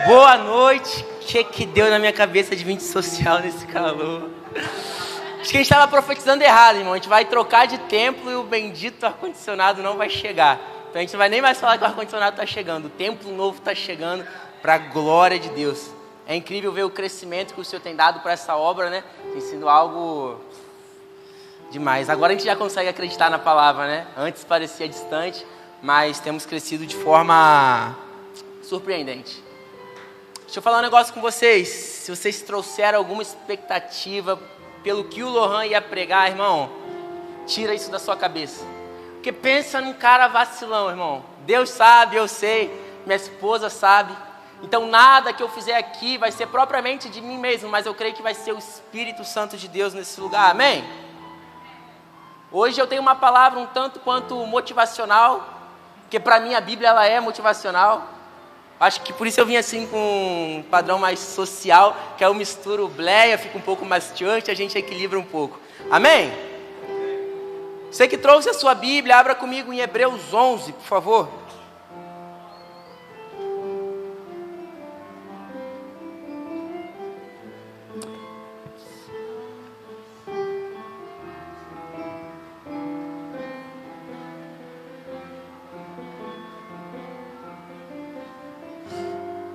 Boa noite. O que deu na minha cabeça de vir social nesse calor? Acho que a gente estava profetizando errado, irmão. A gente vai trocar de templo e o bendito ar-condicionado não vai chegar. Então a gente não vai nem mais falar que o ar-condicionado está chegando. O templo novo está chegando para a glória de Deus. É incrível ver o crescimento que o Senhor tem dado para essa obra, né? Tem sido algo demais. Agora a gente já consegue acreditar na palavra, né? Antes parecia distante, mas temos crescido de forma surpreendente. Deixa eu falar um negócio com vocês. Se vocês trouxeram alguma expectativa pelo que o Lohan ia pregar, irmão, tira isso da sua cabeça. Porque pensa num cara vacilão, irmão. Deus sabe, eu sei, minha esposa sabe. Então nada que eu fizer aqui vai ser propriamente de mim mesmo, mas eu creio que vai ser o Espírito Santo de Deus nesse lugar, amém? Hoje eu tenho uma palavra um tanto quanto motivacional, porque para mim a Bíblia ela é motivacional. Acho que por isso eu vim assim com um padrão mais social, que eu misturo bleia, fica um pouco mais church, a gente equilibra um pouco. Amém? Você que trouxe a sua Bíblia, abra comigo em Hebreus 11, por favor.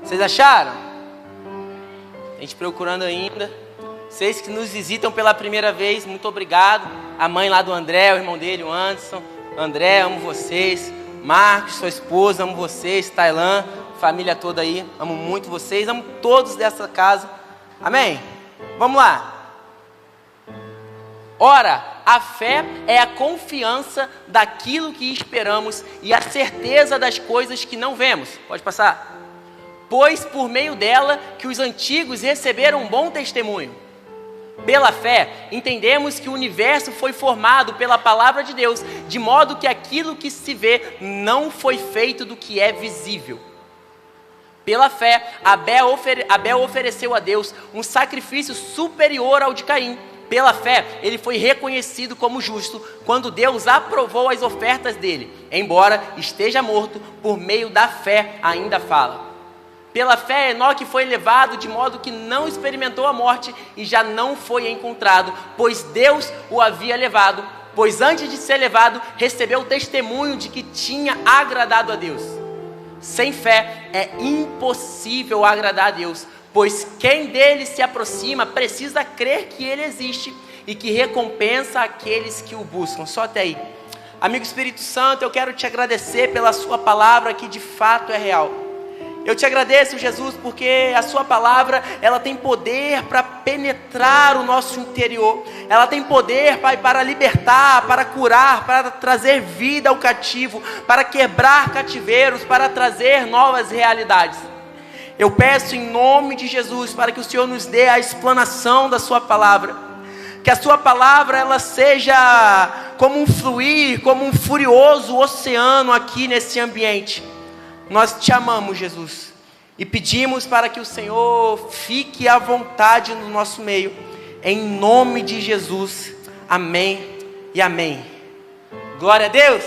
Vocês acharam? A gente procurando ainda. Vocês que nos visitam pela primeira vez, muito obrigado. A mãe lá do André, o irmão dele, o Anderson. André, amo vocês. Marcos, sua esposa, amo vocês. Tailã, família toda aí, amo muito vocês. Amo todos dessa casa. Amém? Vamos lá. Ora, a fé é a confiança daquilo que esperamos e a certeza das coisas que não vemos. Pode passar. Pois por meio dela que os antigos receberam um bom testemunho. Pela fé, entendemos que o universo foi formado pela palavra de Deus, de modo que aquilo que se vê não foi feito do que é visível. Pela fé, Abel ofereceu a Deus um sacrifício superior ao de Caim. Pela fé, ele foi reconhecido como justo quando Deus aprovou as ofertas dele. Embora esteja morto, por meio da fé ainda fala. Pela fé, Enoque foi levado de modo que não experimentou a morte e já não foi encontrado, pois Deus o havia levado, pois antes de ser levado, recebeu o testemunho de que tinha agradado a Deus. Sem fé, é impossível agradar a Deus, pois quem dele se aproxima precisa crer que ele existe e que recompensa aqueles que o buscam. Só até aí. Amigo Espírito Santo, eu quero te agradecer pela sua palavra que de fato é real. Eu te agradeço, Jesus, porque a sua palavra, ela tem poder para penetrar o nosso interior. Ela tem poder, Pai, para libertar, para curar, para trazer vida ao cativo, para quebrar cativeiros, para trazer novas realidades. Eu peço em nome de Jesus para que o Senhor nos dê a explanação da sua palavra. Que a sua palavra, ela seja como um fluir, como um furioso oceano aqui nesse ambiente. Nós te amamos, Jesus, e pedimos para que o Senhor fique à vontade no nosso meio, em nome de Jesus, amém e amém. Glória a Deus.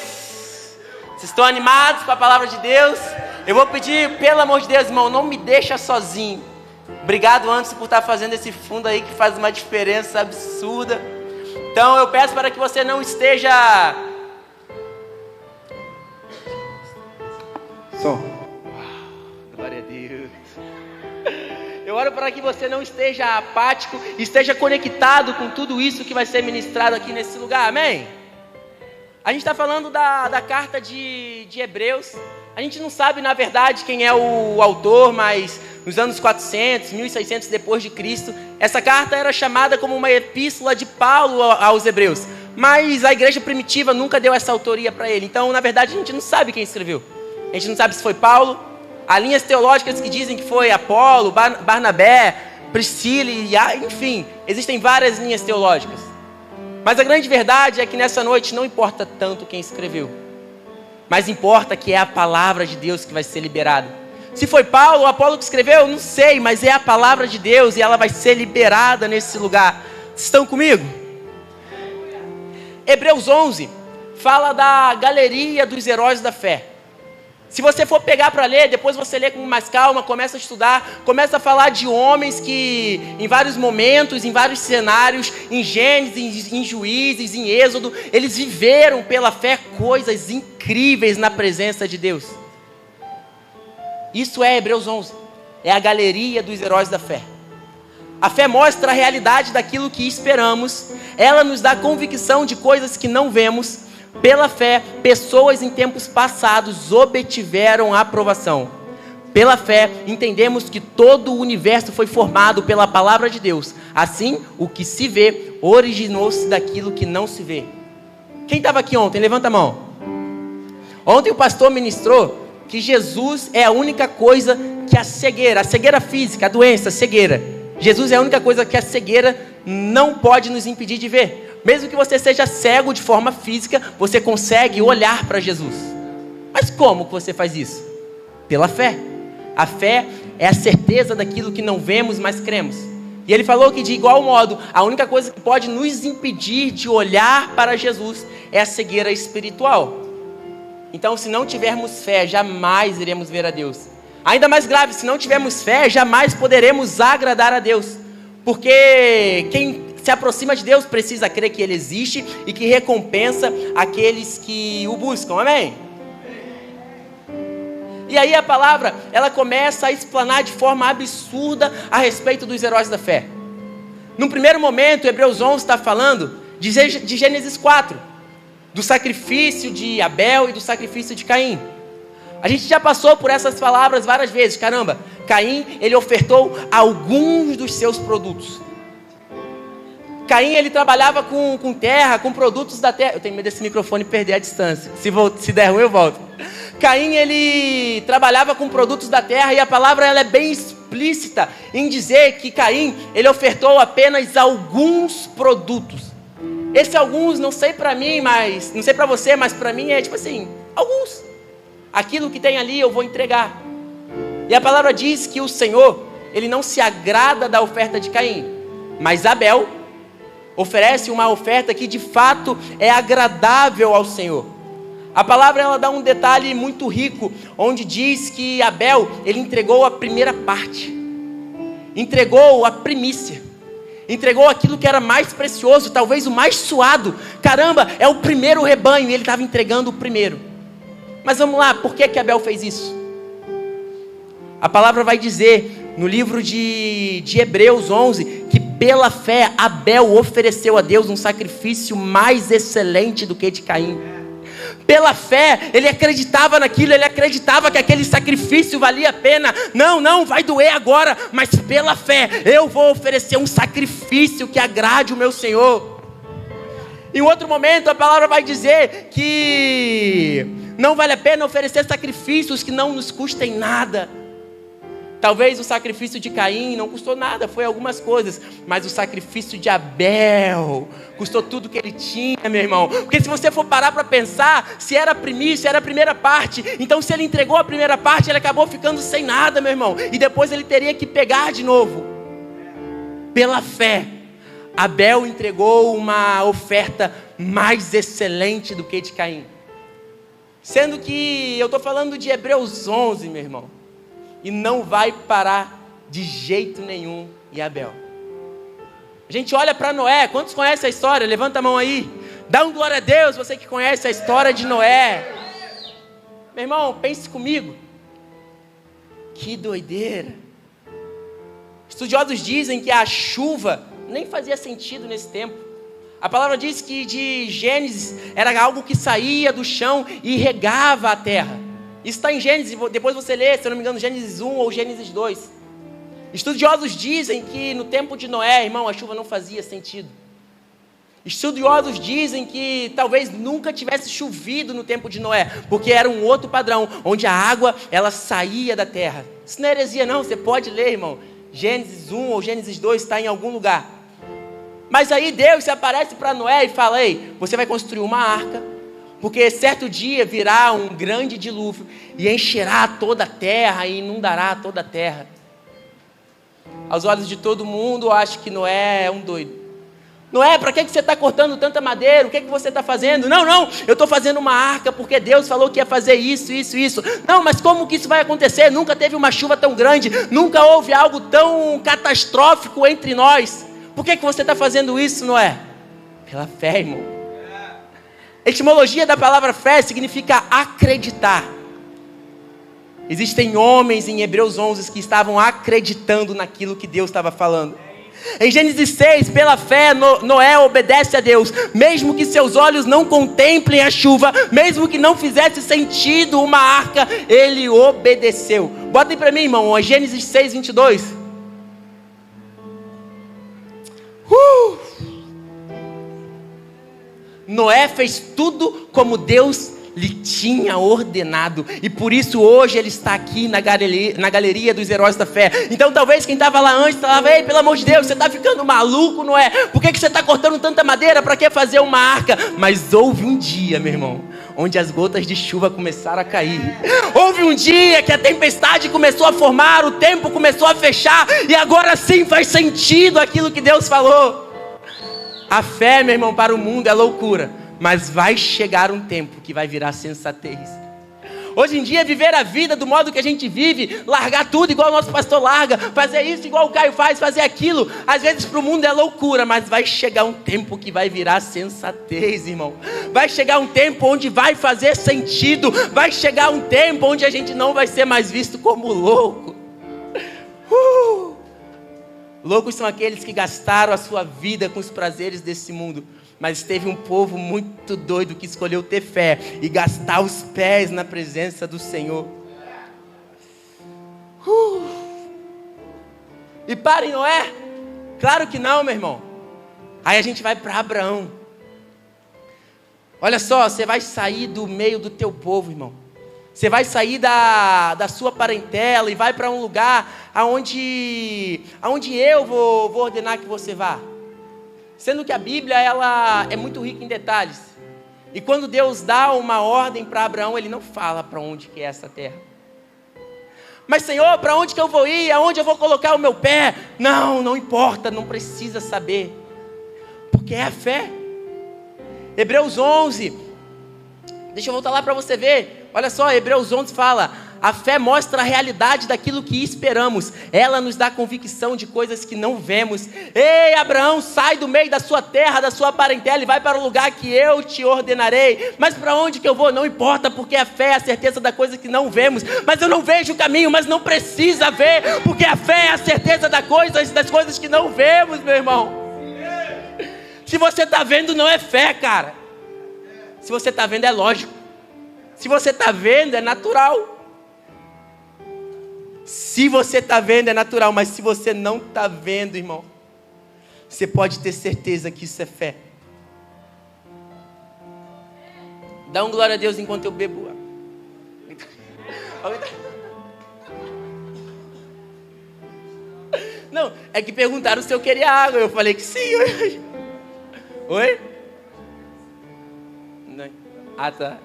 Vocês estão animados com a palavra de Deus? Eu vou pedir, pelo amor de Deus, irmão, não me deixa sozinho. Obrigado, Anderson, por estar fazendo esse fundo aí que faz uma diferença absurda. Então eu peço para que você não esteja... Glória a Deus. Eu oro para que você não esteja apático, esteja conectado com tudo isso que vai ser ministrado aqui nesse lugar, amém? A gente está falando da carta de Hebreus. A gente não sabe na verdade quem é o autor, mas nos anos 400, 1600 depois de Cristo, essa carta era chamada como uma epístola de Paulo aos Hebreus. Mas a igreja primitiva nunca deu essa autoria para ele, então na verdade a gente não sabe quem escreveu. A gente não sabe se foi Paulo. Há linhas teológicas que dizem que foi Apolo, Barnabé, Priscila, enfim, existem várias linhas teológicas. Mas a grande verdade é que nessa noite não importa tanto quem escreveu, mas importa que é a palavra de Deus que vai ser liberada. Se foi Paulo ou Apolo que escreveu, não sei, mas é a palavra de Deus e ela vai ser liberada nesse lugar. Vocês estão comigo? Hebreus 11 fala da galeria dos heróis da fé. Se você for pegar para ler, depois você lê com mais calma, começa a estudar, começa a falar de homens que em vários momentos, em vários cenários, em Gênesis, em Juízes, em Êxodo, eles viveram pela fé coisas incríveis na presença de Deus. Isso é Hebreus 11, é a galeria dos heróis da fé. A fé mostra a realidade daquilo que esperamos, ela nos dá convicção de coisas que não vemos. Pela fé, pessoas em tempos passados obtiveram a aprovação. Pela fé, entendemos que todo o universo foi formado pela palavra de Deus. Assim, o que se vê originou-se daquilo que não se vê. Quem estava aqui ontem? Levanta a mão. Ontem o pastor ministrou que Jesus é a única coisa que a cegueira física, a doença, a cegueira. Jesus é a única coisa que a cegueira não pode nos impedir de ver. Mesmo que você seja cego de forma física, você consegue olhar para Jesus. Mas como que você faz isso? Pela fé. A fé é a certeza daquilo que não vemos, mas cremos. E ele falou que de igual modo, a única coisa que pode nos impedir de olhar para Jesus é a cegueira espiritual. Então, se não tivermos fé, jamais iremos ver a Deus. Ainda mais grave, se não tivermos fé, jamais poderemos agradar a Deus. Porque quem se aproxima de Deus precisa crer que Ele existe e que recompensa aqueles que o buscam, amém? E aí a palavra, ela começa a explanar de forma absurda a respeito dos heróis da fé. Num primeiro momento, Hebreus 11 está falando de Gênesis 4, do sacrifício de Abel e do sacrifício de Caim. A gente já passou por essas palavras várias vezes. Caramba, Caim, ele ofertou alguns dos seus produtos. Caim, ele trabalhava com terra, com produtos da terra. Eu tenho medo desse microfone perder a distância. Se der ruim, eu volto. Caim, ele trabalhava com produtos da terra e a palavra ela é bem explícita em dizer que Caim, ele ofertou apenas alguns produtos. Esse alguns, não sei para mim, mas não sei para você, mas para mim é tipo assim, alguns. Aquilo que tem ali eu vou entregar. E a palavra diz que o Senhor, ele não se agrada da oferta de Caim, mas Abel oferece uma oferta que de fato é agradável ao Senhor. A palavra ela dá um detalhe muito rico, onde diz que Abel, ele entregou a primeira parte, entregou a primícia, entregou aquilo que era mais precioso, talvez o mais suado. Caramba, é o primeiro rebanho, e ele estava entregando o primeiro. Mas vamos lá, por que Abel fez isso? A palavra vai dizer no livro de Hebreus 11, que pela fé Abel ofereceu a Deus um sacrifício mais excelente do que de Caim. Pela fé, ele acreditava naquilo, ele acreditava que aquele sacrifício valia a pena. Não, vai doer agora, mas pela fé, eu vou oferecer um sacrifício que agrade o meu Senhor. Em outro momento, a palavra vai dizer que não vale a pena oferecer sacrifícios que não nos custem nada. Talvez o sacrifício de Caim não custou nada, foi algumas coisas, mas o sacrifício de Abel custou tudo que ele tinha, meu irmão. Porque se você for parar para pensar, se era primícia, era a primeira parte, então se ele entregou a primeira parte, ele acabou ficando sem nada, meu irmão, e depois ele teria que pegar de novo. Pela fé, Abel entregou uma oferta mais excelente do que de Caim. Sendo que eu estou falando de Hebreus 11, meu irmão. E não vai parar de jeito nenhum em Abel. A gente olha para Noé. Quantos conhecem a história? Levanta a mão aí. Dá um glória a Deus, você que conhece a história de Noé. Meu irmão, pense comigo. Que doideira. Estudiosos dizem que a chuva nem fazia sentido nesse tempo. A palavra diz que de Gênesis era algo que saía do chão e regava a terra. Isso está em Gênesis, depois você lê, se eu não me engano, Gênesis 1 ou Gênesis 2. Estudiosos dizem que no tempo de Noé, irmão, a chuva não fazia sentido. Estudiosos dizem que talvez nunca tivesse chovido no tempo de Noé, porque era um outro padrão, onde a água, ela saía da terra. Isso não é heresia não, você pode ler, irmão. Gênesis 1 ou Gênesis 2 está em algum lugar. Mas aí Deus se aparece para Noé e fala, ei, você vai construir uma arca, porque certo dia virá um grande dilúvio e encherá toda a terra e inundará toda a terra. Aos olhos de todo mundo, eu acho que Noé é um doido. Noé, para que você está cortando tanta madeira? O que você está fazendo? Não, eu estou fazendo uma arca porque Deus falou que ia fazer isso. Não, mas como que isso vai acontecer? Nunca teve uma chuva tão grande, nunca houve algo tão catastrófico entre nós. Por que você está fazendo isso, Noé? Pela fé, irmão. A etimologia da palavra fé significa acreditar. Existem homens em Hebreus 11 que estavam acreditando naquilo que Deus estava falando. Em Gênesis 6, pela fé, Noé obedece a Deus, mesmo que seus olhos não contemplem a chuva, mesmo que não fizesse sentido uma arca, ele obedeceu. Bota aí para mim, irmão, Gênesis 6, 22. Noé fez tudo como Deus lhe tinha ordenado, e por isso hoje ele está aqui na galeria dos heróis da fé. Então talvez quem estava lá antes falava: ei, pelo amor de Deus, você está ficando maluco, não é? Por que você está cortando tanta madeira? Para que fazer uma arca? Mas houve um dia, meu irmão, onde as gotas de chuva começaram a cair. Houve um dia que a tempestade começou a formar, o tempo começou a fechar, e agora sim faz sentido aquilo que Deus falou. A fé, meu irmão, para o mundo é loucura, mas vai chegar um tempo que vai virar sensatez. Hoje em dia, viver a vida do modo que a gente vive, largar tudo igual o nosso pastor larga, fazer isso igual o Caio faz, fazer aquilo, às vezes para o mundo é loucura, mas vai chegar um tempo que vai virar sensatez, irmão. Vai chegar um tempo onde vai fazer sentido, vai chegar um tempo onde a gente não vai ser mais visto como louco. Loucos são aqueles que gastaram a sua vida com os prazeres desse mundo. Mas teve um povo muito doido que escolheu ter fé e gastar os pés na presença do Senhor. E para em Noé? Claro que não, meu irmão. Aí a gente vai para Abraão. Olha só, você vai sair do meio do teu povo, irmão. Você vai sair da sua parentela e vai para um lugar aonde eu vou ordenar que você vá. Sendo que a Bíblia ela é muito rica em detalhes. E quando Deus dá uma ordem para Abraão, Ele não fala para onde que é essa terra. Mas Senhor, para onde que eu vou ir? Aonde eu vou colocar o meu pé? Não importa, não precisa saber. Porque é a fé. Hebreus 11. Deixa eu voltar lá para você ver. Olha só, Hebreus 11 fala: a fé mostra a realidade daquilo que esperamos. Ela nos dá convicção de coisas que não vemos. Ei, Abraão, sai do meio da sua terra, da sua parentela e vai para o lugar que eu te ordenarei. Mas para onde que eu vou? Não importa, porque a fé é a certeza da coisa que não vemos. Mas eu não vejo o caminho, mas não precisa ver, porque a fé é a certeza das coisas que não vemos, meu irmão. Se você está vendo, não é fé, cara. Se você está vendo, é lógico. Se você está vendo, é natural. Se você está vendo, é natural. Mas se você não está vendo, irmão, você pode ter certeza que isso é fé. Dá um glória a Deus enquanto eu bebo. Não, é que perguntaram se eu queria água. Eu falei que sim. Oi? Não. Ah, tá.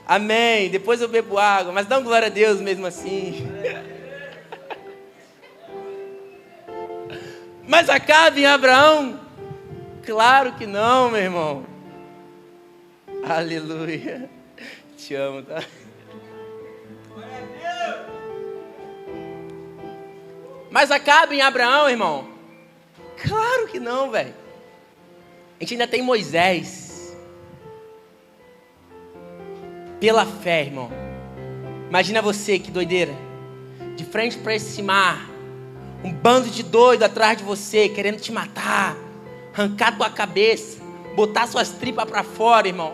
Amém, depois eu bebo água, mas dá um glória a Deus mesmo assim. Mas acabe em Abraão? Claro que não, meu irmão. Aleluia. Te amo, tá? Mas acabe em Abraão, irmão? Claro que não, velho. A gente ainda tem Moisés. Pela fé, irmão. Imagina você, que doideira. De frente para esse mar. Um bando de doido atrás de você, querendo te matar. Arrancar tua cabeça. Botar suas tripas para fora, irmão.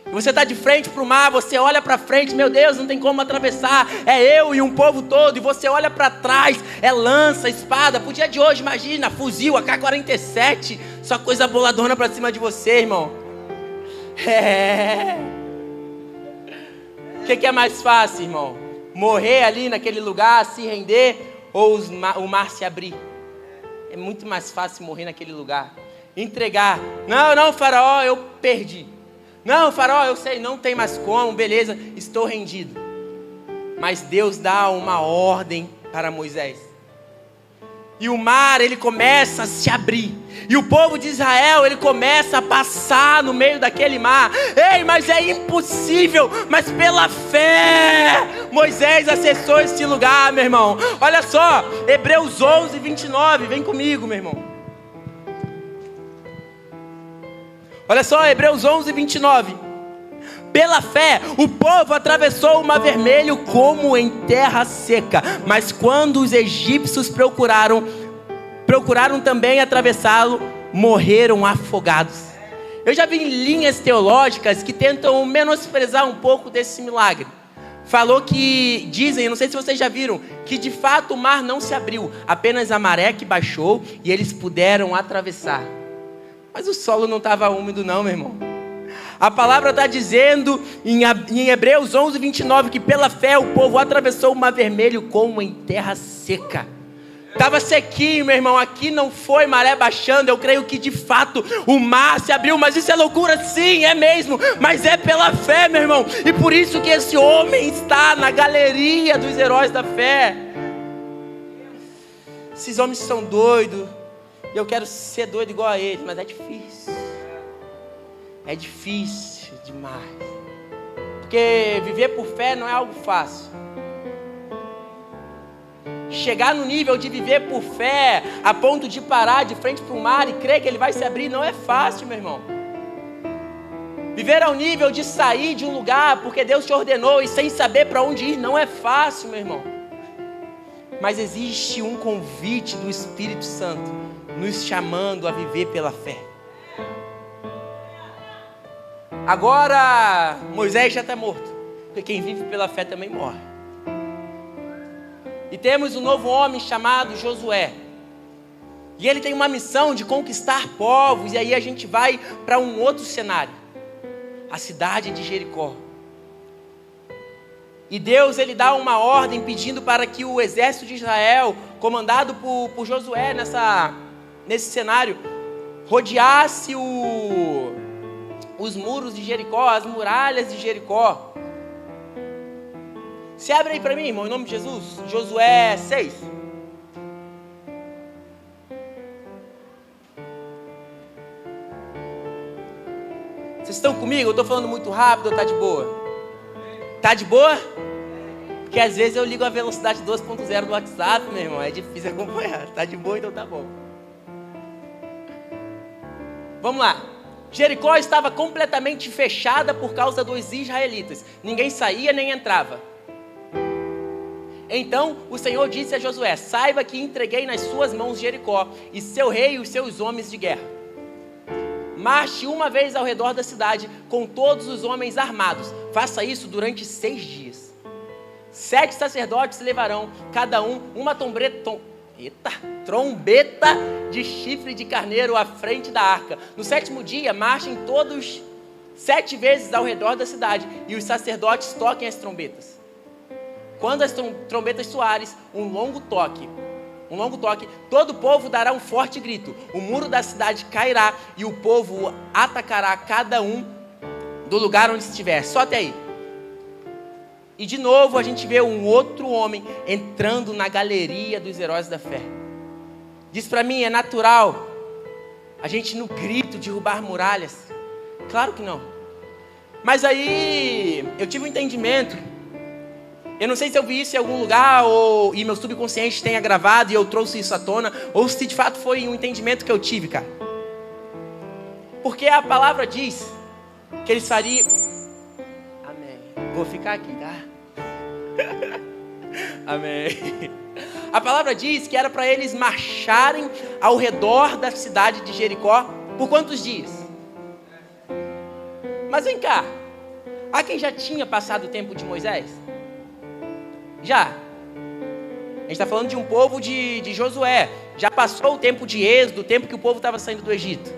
E você está de frente para o mar, você olha para frente. Meu Deus, não tem como atravessar. É eu e um povo todo. E você olha para trás. É lança, espada. Pro dia de hoje, imagina, fuzil, AK-47. Só coisa boladona para cima de você, irmão. O que é mais fácil, irmão? Morrer ali naquele lugar, se render, ou o mar se abrir? É muito mais fácil morrer naquele lugar. Entregar. Não, faraó, eu perdi. Não, faraó, eu sei, não tem mais como, beleza, estou rendido. Mas Deus dá uma ordem para Moisés. E o mar, ele começa a se abrir. E o povo de Israel, ele começa a passar no meio daquele mar. Ei, mas é impossível. Mas pela fé, Moisés acessou esse lugar, meu irmão. Olha só, Hebreus 11, 29. Vem comigo, meu irmão. Olha só, Hebreus 11, 29. Pela fé, o povo atravessou o mar vermelho como em terra seca. Mas quando os egípcios procuraram também atravessá-lo, morreram afogados. Eu já vi linhas teológicas que tentam menosprezar um pouco desse milagre. Falou que, dizem, eu não sei se vocês já viram, que de fato o mar não se abriu, apenas a maré que baixou e eles puderam atravessar. Mas o solo não estava úmido não, meu irmão. A palavra está dizendo em Hebreus 11, 29, que pela fé o povo atravessou o mar vermelho como em terra seca. Estava sequinho, meu irmão, aqui não foi maré baixando, eu creio que de fato o mar se abriu, mas isso é loucura, sim, é mesmo, mas é pela fé, meu irmão, e por isso que esse homem está na galeria dos heróis da fé. Esses homens são doidos, e eu quero ser doido igual a eles, mas é difícil. É difícil demais. Porque viver por fé não é algo fácil. Chegar no nível de viver por fé, a ponto de parar de frente para o mar e crer que ele vai se abrir, não é fácil, meu irmão. Viver ao nível de sair de um lugar porque Deus te ordenou e sem saber para onde ir, não é fácil, meu irmão. Mas existe um convite do Espírito Santo nos chamando a viver pela fé. Agora, Moisés já está morto, porque quem vive pela fé também morre. E temos um novo homem chamado Josué. E ele tem uma missão de conquistar povos, e aí a gente vai para um outro cenário. A cidade de Jericó. E Deus, ele dá uma ordem pedindo para que o exército de Israel, comandado por Josué nesse cenário, rodeasse os muros de Jericó, as muralhas de Jericó. Se abre aí para mim, irmão, em nome de Jesus. Josué 6. Vocês estão comigo? Eu estou falando muito rápido ou está de boa? Está de boa? Porque às vezes eu ligo a velocidade 2.0 do WhatsApp, meu irmão. É difícil acompanhar. Está de boa, então tá bom. Vamos lá. Jericó estava completamente fechada por causa dos israelitas. Ninguém saía nem entrava. Então o Senhor disse a Josué: saiba que entreguei nas suas mãos Jericó e seu rei e os seus homens de guerra. Marche uma vez ao redor da cidade com todos os homens armados. Faça isso durante 6 dias. 7 sacerdotes levarão, cada um, uma trombeta de chifre de carneiro à frente da arca. No 7º dia, marchem todos 7 vezes ao redor da cidade e os sacerdotes toquem as trombetas. Quando as trombetas soarem, um longo toque, todo o povo dará um forte grito. O muro da cidade cairá e o povo atacará cada um do lugar onde estiver. Só até aí. E de novo a gente vê um outro homem entrando na galeria dos heróis da fé. Diz para mim, é natural a gente no grito derrubar muralhas? Claro que não. Mas aí eu tive um entendimento. Eu não sei se eu vi isso em algum lugar e meu subconsciente tenha gravado e eu trouxe isso à tona, ou se de fato foi um entendimento que eu tive, cara. Porque a palavra diz que eles fariam... Amém. Vou ficar aqui, tá? Amém. A palavra diz que era para eles marcharem ao redor da cidade de Jericó por quantos dias? Mas vem cá, há quem já tinha passado o tempo de Moisés? Já. A gente está falando de um povo de Josué. Já passou o tempo de Êxodo, o tempo que o povo estava saindo do Egito.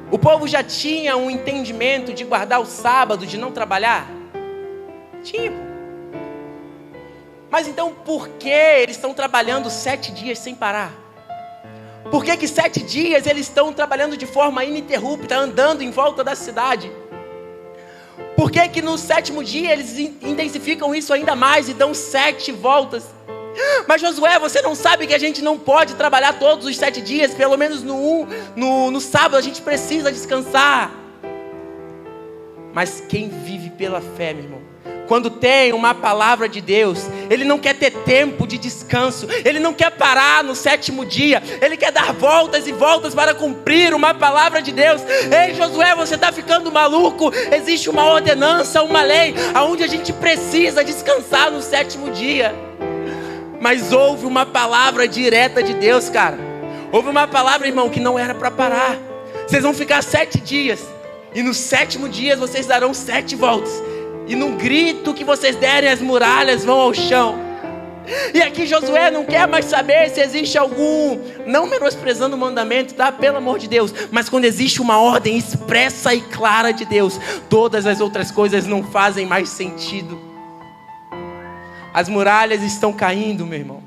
O povo já tinha um entendimento de guardar o sábado, de não trabalhar? Tinha. Mas então por que eles estão trabalhando 7 dias sem parar? Por que 7 dias eles estão trabalhando de forma ininterrupta, andando em volta da cidade? Por que no 7º dia eles intensificam isso ainda mais e dão 7 voltas? Mas Josué, você não sabe que a gente não pode trabalhar todos os 7 dias, pelo menos no sábado a gente precisa descansar. Mas quem vive pela fé, meu irmão, quando tem uma palavra de Deus, ele não quer ter tempo de descanso, ele não quer parar no 7º dia, ele quer dar voltas e voltas para cumprir uma palavra de Deus. Ei Josué, você está ficando maluco? Existe uma ordenança, uma lei, onde a gente precisa descansar no 7º dia. Mas houve uma palavra direta de Deus, cara. Houve uma palavra, irmão, que não era para parar. Vocês vão ficar 7 dias, e no 7º dia vocês darão 7 voltas. E num grito que vocês derem, as muralhas vão ao chão. E aqui Josué não quer mais saber se existe algum, não menosprezando o mandamento, tá? Pelo amor de Deus. Mas quando existe uma ordem expressa e clara de Deus, todas as outras coisas não fazem mais sentido. As muralhas estão caindo, meu irmão.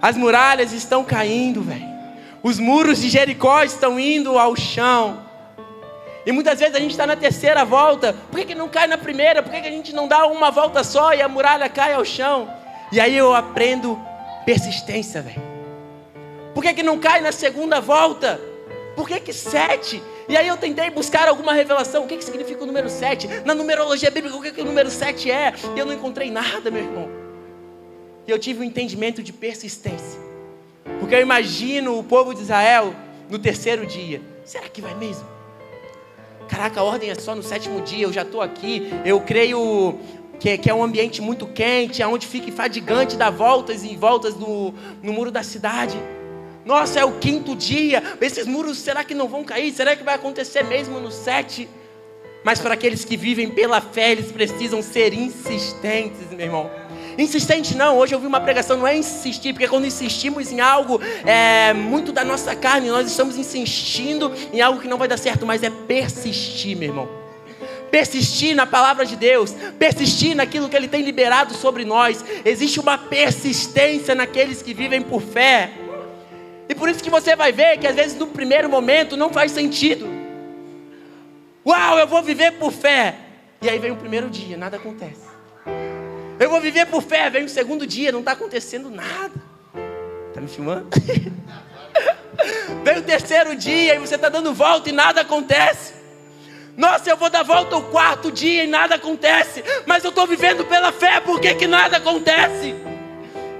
As muralhas estão caindo, velho. Os muros de Jericó estão indo ao chão. E muitas vezes a gente está na 3ª volta. Por que não cai na primeira? Por que a gente não dá uma volta só e a muralha cai ao chão? E aí eu aprendo persistência, velho. Por que não cai na 2ª volta? Por que 7? E aí eu tentei buscar alguma revelação. O que significa o número 7? Na numerologia bíblica, o que o número 7 é? E eu não encontrei nada, meu irmão. E eu tive um entendimento de persistência. Porque eu imagino o povo de Israel no 3º dia. Será que vai mesmo? Caraca, a ordem é só no 7º dia, eu já estou aqui. Eu creio que é um ambiente muito quente, onde fica fadigante dar voltas e voltas no muro da cidade. Nossa, é o 5º dia, esses muros será que não vão cair? Será que vai acontecer mesmo no 7? Mas para aqueles que vivem pela fé, eles precisam ser insistentes, meu irmão. Insistente não, hoje eu vi uma pregação, não é insistir, porque quando insistimos em algo, é muito da nossa carne, nós estamos insistindo em algo que não vai dar certo, mas é persistir, meu irmão. Persistir na palavra de Deus, persistir naquilo que Ele tem liberado sobre nós. Existe uma persistência naqueles que vivem por fé. E por isso que você vai ver que às vezes no primeiro momento não faz sentido. Uau, eu vou viver por fé. E aí vem o 1º dia, nada acontece. Eu vou viver por fé, vem o 2º dia, não está acontecendo nada. Está me filmando? Vem o 3º dia e você está dando volta e nada acontece. Nossa, eu vou dar volta ao 4º dia e nada acontece. Mas eu estou vivendo pela fé, por que nada acontece?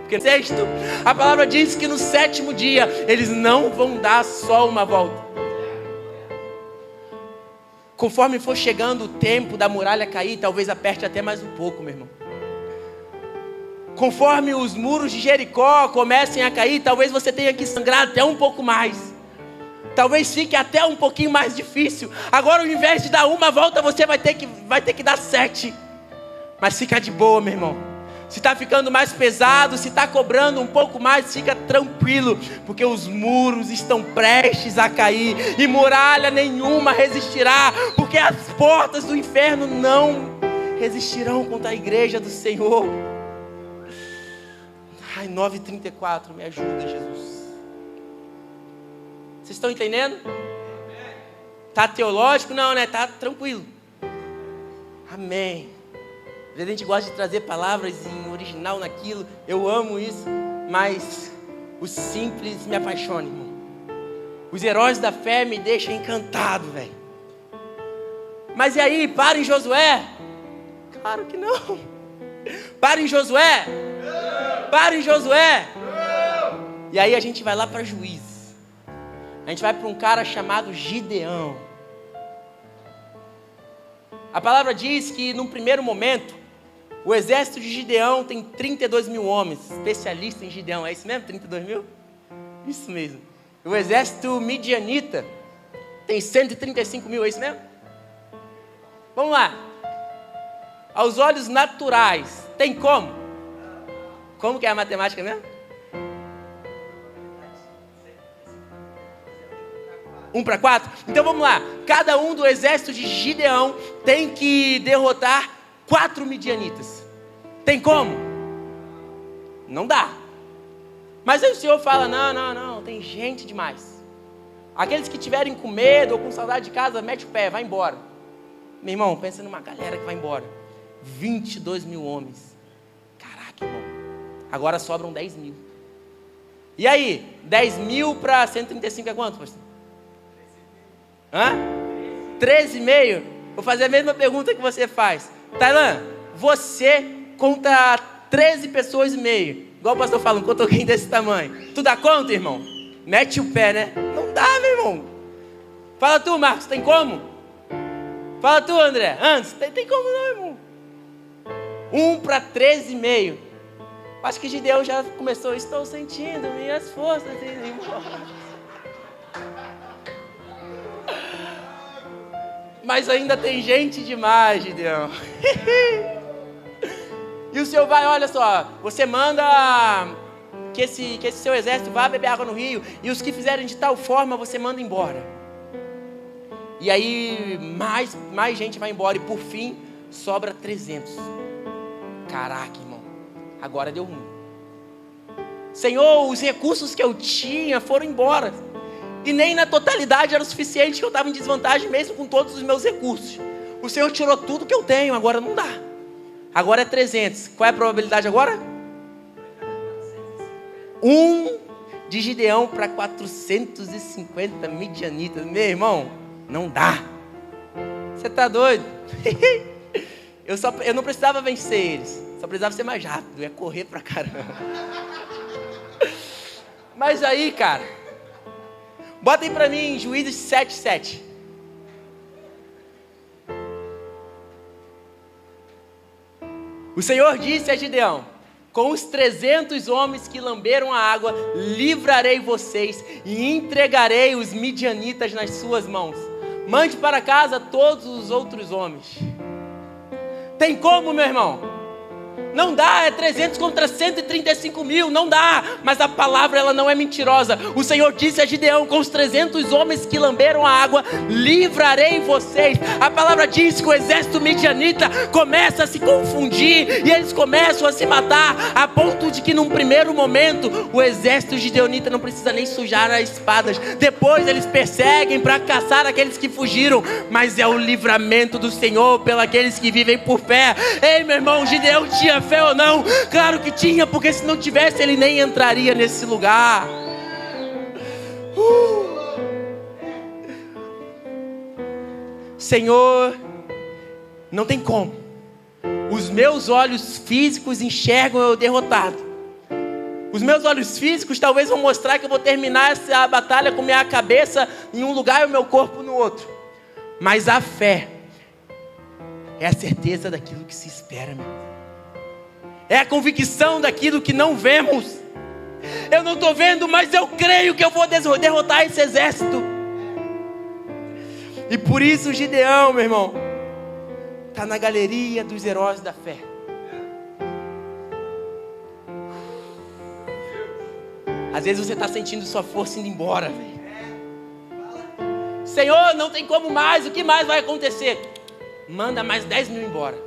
Porque no 6º, a palavra diz que no 7º dia, eles não vão dar só uma volta. Conforme for chegando o tempo da muralha cair, talvez aperte até mais um pouco, meu irmão. Conforme os muros de Jericó comecem a cair, talvez você tenha que sangrar até um pouco mais. Talvez fique até um pouquinho mais difícil. Agora, ao invés de dar uma volta, você vai ter que dar 7. Mas fica de boa, meu irmão. Se está ficando mais pesado, se está cobrando um pouco mais, fica tranquilo. Porque os muros estão prestes a cair. E muralha nenhuma resistirá. Porque as portas do inferno não resistirão contra a igreja do Senhor. Ai, 9h34, me ajuda, Jesus. Vocês estão entendendo? Tá teológico? Não, né? Tá tranquilo. Amém. Às vezes a gente gosta de trazer palavras em original naquilo. Eu amo isso. Mas o simples me apaixona, irmão. Os heróis da fé me deixam encantado, velho. Mas e aí, para em Josué? Claro que não. Para em Josué. Para em Josué. E aí a gente vai lá para Juízes. A gente vai para um cara chamado Gideão. A palavra diz que num primeiro momento, o exército de Gideão tem 32 mil homens. Especialista em Gideão, é isso mesmo? 32 mil? Isso mesmo. O exército midianita tem 135 mil, é isso mesmo? Vamos lá. Aos olhos naturais, tem como? Como que é a matemática mesmo? 1-4? Então vamos lá. Cada um do exército de Gideão tem que derrotar 4 midianitas. Tem como? Não dá. Mas aí o Senhor fala, não, tem gente demais. Aqueles que tiverem com medo ou com saudade de casa, mete o pé, vai embora. Meu irmão, pensa numa galera que vai embora. 22 mil homens. Caraca, Agora sobram 10 mil. E aí, 10 mil para 135 é quanto, pastor? 13,5? Vou fazer a mesma pergunta que você faz. Tailan, você conta 13 pessoas e meio. Igual o pastor fala, conta alguém desse tamanho. Tu dá conta, irmão? Mete o pé, né? Não dá, meu irmão. Fala tu, Marcos, tem como? Fala tu, André. Antes, tem como não, irmão? 1 para 13,5. Acho que Gideão já começou. Estou sentindo minhas forças indo embora. Mas ainda tem gente demais, Gideão. E o Senhor vai, olha só, você manda que esse seu exército vá beber água no rio, e os que fizerem de tal forma, você manda embora. E aí mais gente vai embora, e por fim, sobra 300. Caraca, irmão, agora deu ruim. Senhor, os recursos que eu tinha foram embora. E nem na totalidade era o suficiente, que eu estava em desvantagem mesmo com todos os meus recursos. O Senhor tirou tudo que eu tenho, agora não dá. Agora é 300. Qual é a probabilidade agora? 1 de Gideão para 450 midianitas. Meu irmão, não dá. Você está doido? Eu não precisava vencer eles. Só precisava ser mais rápido. Ia correr pra caramba. Mas aí, cara, bota aí pra mim Juízes 7:7. O Senhor disse a Gideão: com os 300 homens que lamberam a água, livrarei vocês e entregarei os midianitas nas suas mãos. Mande para casa todos os outros homens. Tem como, meu irmão? Não dá, é 300 contra 135 mil, não dá. Mas a palavra, ela não é mentirosa. O Senhor disse a Gideão: com os 300 homens que lamberam a água, livrarei vocês. A palavra diz que o exército midianita começa a se confundir, e eles começam a se matar, a ponto de que num primeiro momento, o exército gideonita não precisa nem sujar as espadas. Depois eles perseguem para caçar aqueles que fugiram, mas é o livramento do Senhor pelos que vivem por fé. Ei, meu irmão, Gideão tinha fé ou não? Claro que tinha, porque se não tivesse, ele nem entraria nesse lugar. Senhor, não tem como. Os meus olhos físicos enxergam eu derrotado. Os meus olhos físicos talvez vão mostrar que eu vou terminar essa batalha com minha cabeça em um lugar e o meu corpo no outro. Mas a fé é a certeza daquilo que se espera, meu. É a convicção daquilo que não vemos. Eu não estou vendo, mas eu creio que eu vou derrotar esse exército. E por isso Gideão, meu irmão, está na galeria dos heróis da fé. Às vezes você está sentindo sua força indo embora, velho. Senhor, não tem como mais, o que mais vai acontecer? Manda mais 10 mil embora.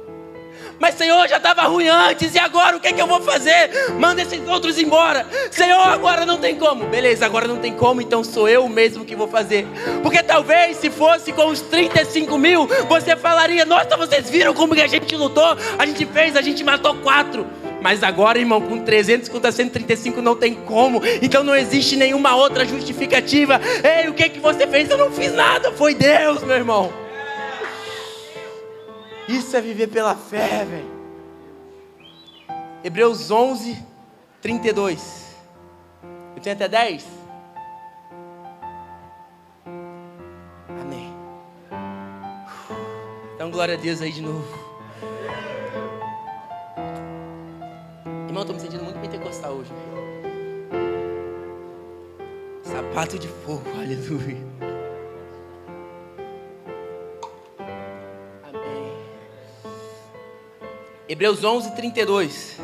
Mas Senhor, já estava ruim antes, e agora o que é que eu vou fazer? Manda esses outros embora. Senhor, agora não tem como. Beleza, agora não tem como, então sou eu mesmo que vou fazer. Porque talvez se fosse com os 35 mil, você falaria: nossa, vocês viram como que a gente lutou? A gente fez, a gente matou 4. Mas agora, irmão, com 300 contra 135 não tem como. Então não existe nenhuma outra justificativa. Ei, o que que você fez? Eu não fiz nada, foi Deus, meu irmão. Isso é viver pela fé, velho. Hebreus 11:32. Eu tenho até 10? Amém. Então glória a Deus aí de novo. Irmão, estou me sentindo muito pentecostal hoje, velho. Sapato de fogo, aleluia. Hebreus 11:32.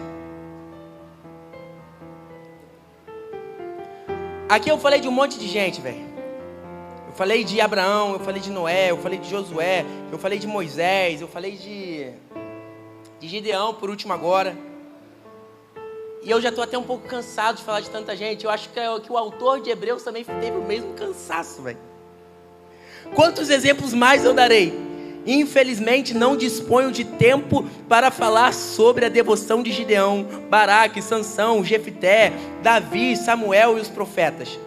Aqui eu falei de um monte de gente, velho. Eu falei de Abraão, eu falei de Noé, eu falei de Josué, eu falei de Moisés, eu falei de Gideão por último agora. E eu já estou até um pouco cansado de falar de tanta gente. Eu acho que o autor de Hebreus também teve o mesmo cansaço, velho. Quantos exemplos mais eu darei? Infelizmente não disponho de tempo para falar sobre a devoção de Gideão, Baraque, Sansão, Jefté, Davi, Samuel e os profetas,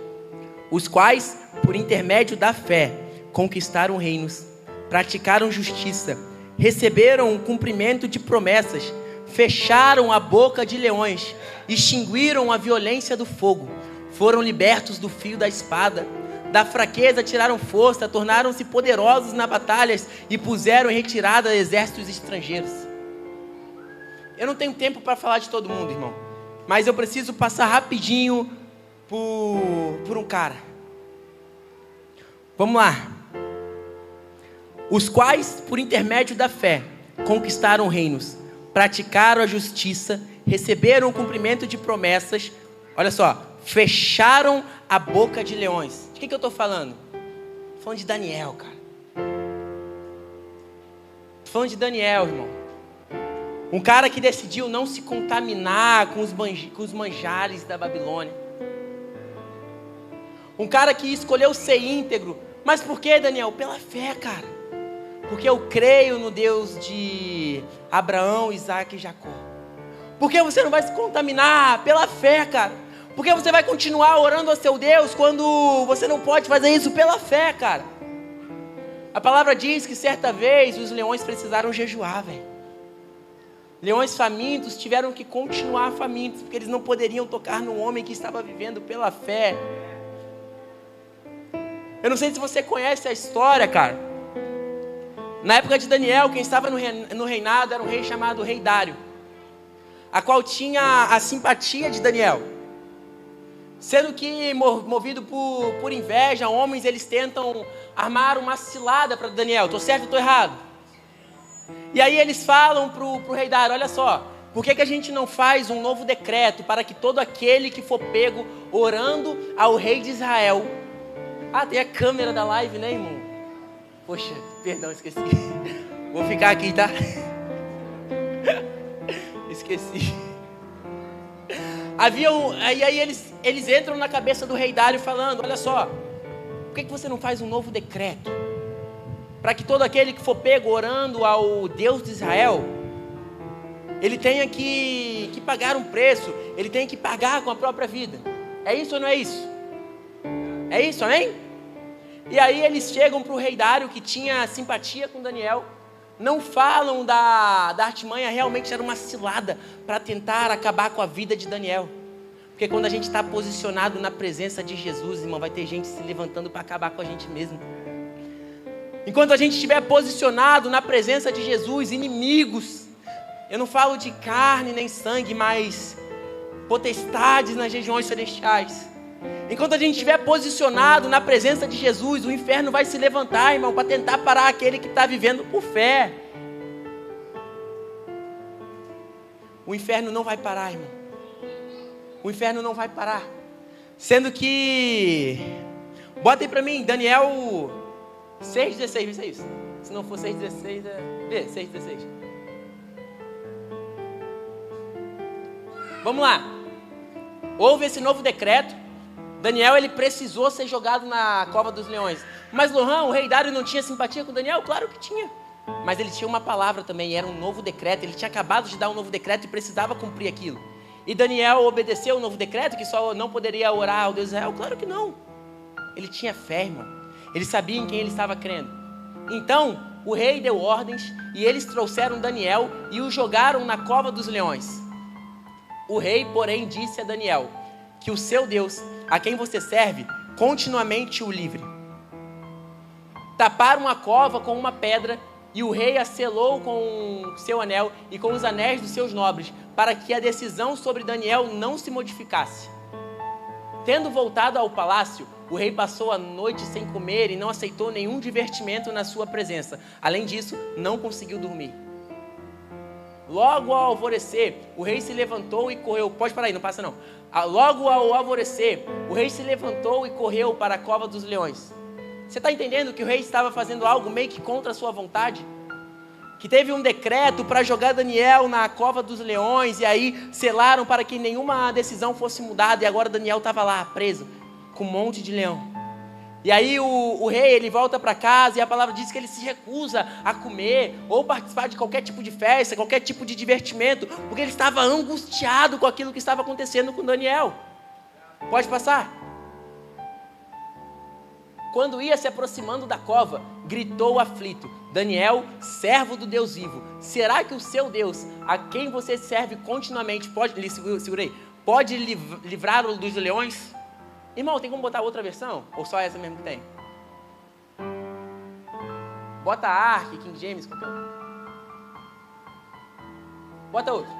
os quais, por intermédio da fé, conquistaram reinos, praticaram justiça, receberam o cumprimento de promessas, fecharam a boca de leões, extinguiram a violência do fogo, foram libertos do fio da espada, da fraqueza tiraram força, tornaram-se poderosos nas batalhas e puseram em retirada exércitos estrangeiros. Eu não tenho tempo para falar de todo mundo, irmão, mas eu preciso passar rapidinho por um cara. Vamos lá. Os quais, por intermédio da fé, conquistaram reinos, praticaram a justiça, receberam o cumprimento de promessas, olha só, fecharam a boca de leões. De que eu estou falando? Estou falando de Daniel, cara. Estou falando de Daniel, irmão. Um cara que decidiu não se contaminar com os manjares da Babilônia. Um cara que escolheu ser íntegro. Mas por que, Daniel? Pela fé, cara. Porque eu creio no Deus de Abraão, Isaac e Jacó. Por que você não vai se contaminar? Pela fé, cara. Por que você vai continuar orando ao seu Deus quando você não pode fazer isso? Pela fé, cara. A palavra diz que certa vez os leões precisaram jejuar, velho. Leões famintos tiveram que continuar famintos, porque eles não poderiam tocar no homem que estava vivendo pela fé. Eu não sei se você conhece a história, cara. Na época de Daniel, quem estava no reinado era um rei chamado Rei Dário, a qual tinha a simpatia de Daniel. Sendo que, movido por inveja, homens eles tentam armar uma cilada para Daniel. Estou certo ou estou errado? E aí eles falam para o rei Dário: olha só, por que a gente não faz um novo decreto para que todo aquele que for pego orando ao rei de Israel... Ah, tem a câmera da live, né, irmão? Poxa, perdão, esqueci. Vou ficar aqui, tá? Esqueci. Aí eles entram na cabeça do rei Dário falando: olha só, por que você não faz um novo decreto para que todo aquele que for pego orando ao Deus de Israel, ele tenha que pagar um preço, ele tenha que pagar com a própria vida? É isso ou não é isso? É isso, amém? E aí eles chegam para o rei Dário, que tinha simpatia com Daniel. Não falam da artimanha, realmente era uma cilada para tentar acabar com a vida de Daniel. Porque quando a gente está posicionado na presença de Jesus, irmão, vai ter gente se levantando para acabar com a gente mesmo. Enquanto a gente estiver posicionado na presença de Jesus, inimigos, eu não falo de carne nem sangue, mas potestades nas regiões celestiais. Enquanto a gente estiver posicionado na presença de Jesus, o inferno vai se levantar, irmão, para tentar parar aquele que está vivendo por fé. O inferno não vai parar, irmão. O inferno não vai parar. Sendo que... Bota aí para mim, Daniel 6,16, vê isso. Se não for 6,16, vê, 6,16. Vamos lá. Houve esse novo decreto. Daniel, ele precisou ser jogado na cova dos leões. Mas Lohan, o rei Dário, não tinha simpatia com Daniel? Claro que tinha. Mas ele tinha uma palavra também, era um novo decreto. Ele tinha acabado de dar um novo decreto e precisava cumprir aquilo. E Daniel obedeceu o novo decreto, que só não poderia orar ao Deus de Israel? Claro que não. Ele tinha fé, irmão. Ele sabia em quem ele estava crendo. Então, o rei deu ordens e eles trouxeram Daniel e o jogaram na cova dos leões. O rei, porém, disse a Daniel que o seu Deus, a quem você serve, continuamente o livre. Taparam a cova com uma pedra e o rei a selou com seu anel e com os anéis dos seus nobres, para que a decisão sobre Daniel não se modificasse. Tendo voltado ao palácio, o rei passou a noite sem comer e não aceitou nenhum divertimento na sua presença. Além disso, não conseguiu dormir. Logo ao alvorecer, o rei se levantou e correu. Pode parar aí, não passa não. Logo ao alvorecer, o rei se levantou e correu para a cova dos leões. Você está entendendo que o rei estava fazendo algo meio que contra a sua vontade? Que teve um decreto para jogar Daniel na cova dos leões, e aí selaram para que nenhuma decisão fosse mudada, e agora Daniel estava lá preso, com um monte de leão. E aí o rei, ele volta para casa e a palavra diz que ele se recusa a comer ou participar de qualquer tipo de festa, qualquer tipo de divertimento, porque ele estava angustiado com aquilo que estava acontecendo com Daniel. Pode passar. Quando ia se aproximando da cova, gritou aflito: Daniel, servo do Deus vivo, será que o seu Deus, a quem você serve continuamente, segura aí, pode livrá-lo dos leões? Irmão, tem como botar outra versão? Ou só essa mesmo que tem? Bota Ark, King James, qualquer um. Bota outro.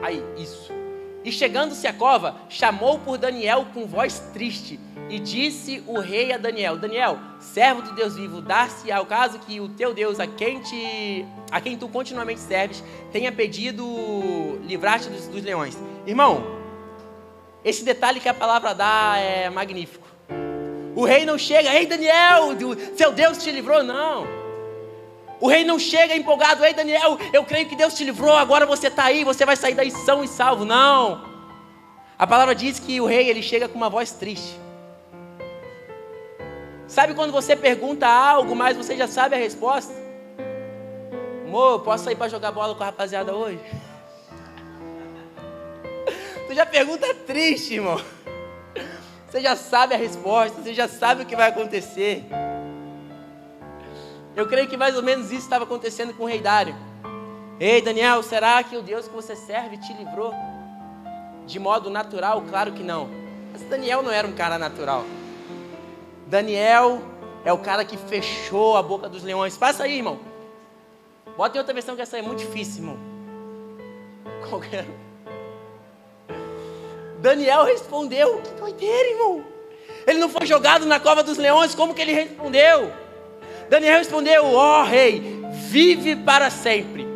Aí, isso. E chegando-se à cova, chamou por Daniel com voz triste, e disse o rei a Daniel: Daniel, servo do Deus vivo, dar-se ao caso que o teu Deus, a quem tu continuamente serves, tenha pedido livrar-te dos leões. Irmão, esse detalhe que a palavra dá é magnífico. O rei não chega: ei Daniel, seu Deus te livrou, não. O rei não chega empolgado: ei Daniel, eu creio que Deus te livrou, agora você está aí, você vai sair daí são e salvo. Não. A palavra diz que o rei, ele chega com uma voz triste. Sabe quando você pergunta algo, mas você já sabe a resposta? Amor, posso sair para jogar bola com a rapaziada hoje? Tu já pergunta triste, irmão. Você já sabe a resposta, você já sabe o que vai acontecer. Eu creio que mais ou menos isso estava acontecendo com o rei Dário. Ei Daniel, será que o Deus que você serve te livrou de modo natural? Claro que não. Mas Daniel não era um cara natural. Daniel é o cara que fechou a boca dos leões. Passa aí, irmão. Bota em outra versão que essa é muito difícil, irmão. Qualquer um. Daniel respondeu: que doideira, irmão. Ele não foi jogado na cova dos leões, como que ele respondeu? Daniel respondeu: ó rei, vive para sempre.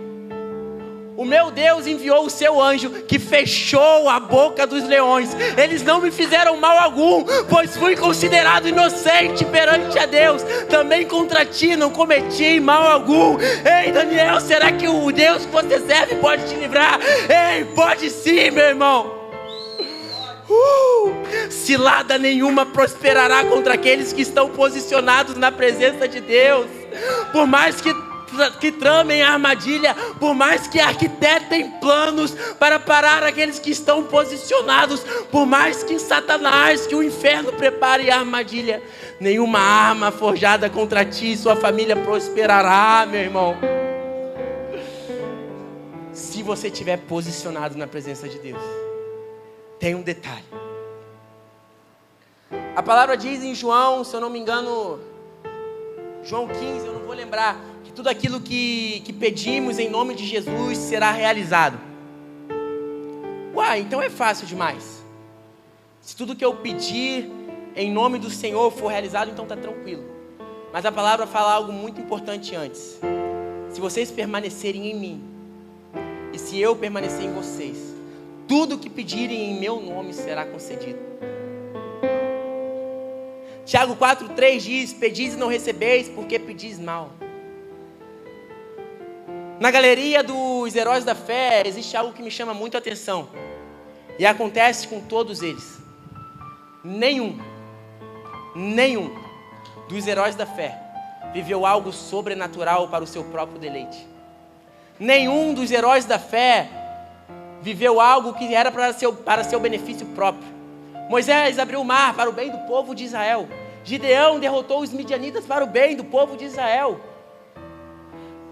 O meu Deus enviou o seu anjo que fechou a boca dos leões. Eles não me fizeram mal algum, pois fui considerado inocente perante a Deus. Também contra ti não cometi mal algum. Ei Daniel, será que o Deus que você serve pode te livrar? Ei, pode sim, meu irmão. Cilada nenhuma prosperará contra aqueles que estão posicionados na presença de Deus. Por mais que tramem a armadilha, por mais que arquitetem planos para parar aqueles que estão posicionados, por mais que Satanás, que o inferno prepare a armadilha, nenhuma arma forjada contra ti e sua família prosperará, meu irmão. Se você estiver posicionado na presença de Deus. Tem um detalhe. A palavra diz em João, se eu não me engano, João 15, eu não vou lembrar, que tudo aquilo que pedimos em nome de Jesus será realizado. Uai, então é fácil demais. Se tudo que eu pedir em nome do Senhor for realizado, então está tranquilo. Mas a palavra fala algo muito importante antes. Se vocês permanecerem em mim, e se eu permanecer em vocês, tudo que pedirem em meu nome será concedido. Tiago 4,3 diz: pedis e não recebeis, porque pedis mal. Na galeria dos heróis da fé, existe algo que me chama muito a atenção. E acontece com todos eles. Nenhum dos heróis da fé viveu algo sobrenatural para o seu próprio deleite. Nenhum dos heróis da fé viveu algo que era para seu benefício próprio. Moisés abriu o mar para o bem do povo de Israel. Gideão derrotou os midianitas para o bem do povo de Israel.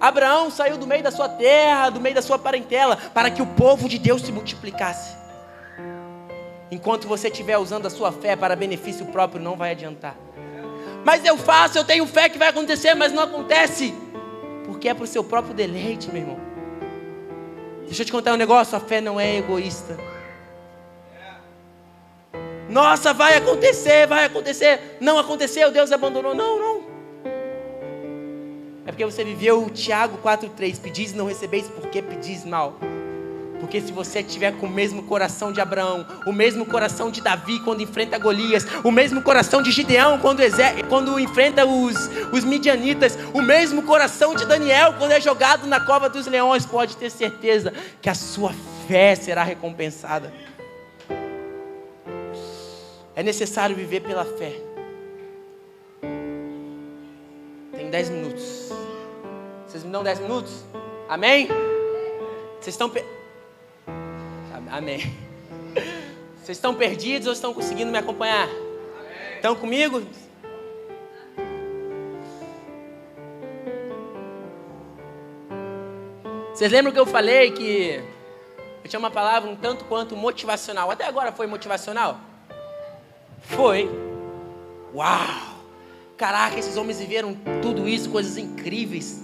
Abraão saiu do meio da sua terra, do meio da sua parentela, para que o povo de Deus se multiplicasse. Enquanto você estiver usando a sua fé para benefício próprio, não vai adiantar. Mas eu faço, eu tenho fé que vai acontecer, mas não acontece. Porque é para o seu próprio deleite, meu irmão. Deixa eu te contar um negócio, a fé não é egoísta. Nossa, vai acontecer. Não aconteceu, Deus abandonou. Não. É porque você viveu o Tiago 4,3. Pedis e não recebeis, porque pedis mal. Porque se você tiver com o mesmo coração de Abraão, o mesmo coração de Davi quando enfrenta Golias, o mesmo coração de Gideão quando enfrenta os midianitas, o mesmo coração de Daniel quando é jogado na cova dos leões, pode ter certeza que a sua fé será recompensada. É necessário viver pela fé. Tem 10 minutos. Vocês me dão 10 minutos? Amém? Vocês estão... Amém. Vocês estão perdidos ou estão conseguindo me acompanhar? Amém. Estão comigo? Vocês lembram que eu falei que eu tinha uma palavra um tanto quanto motivacional? Até agora foi motivacional? Foi. Uau! Caraca, esses homens viveram tudo isso, coisas incríveis.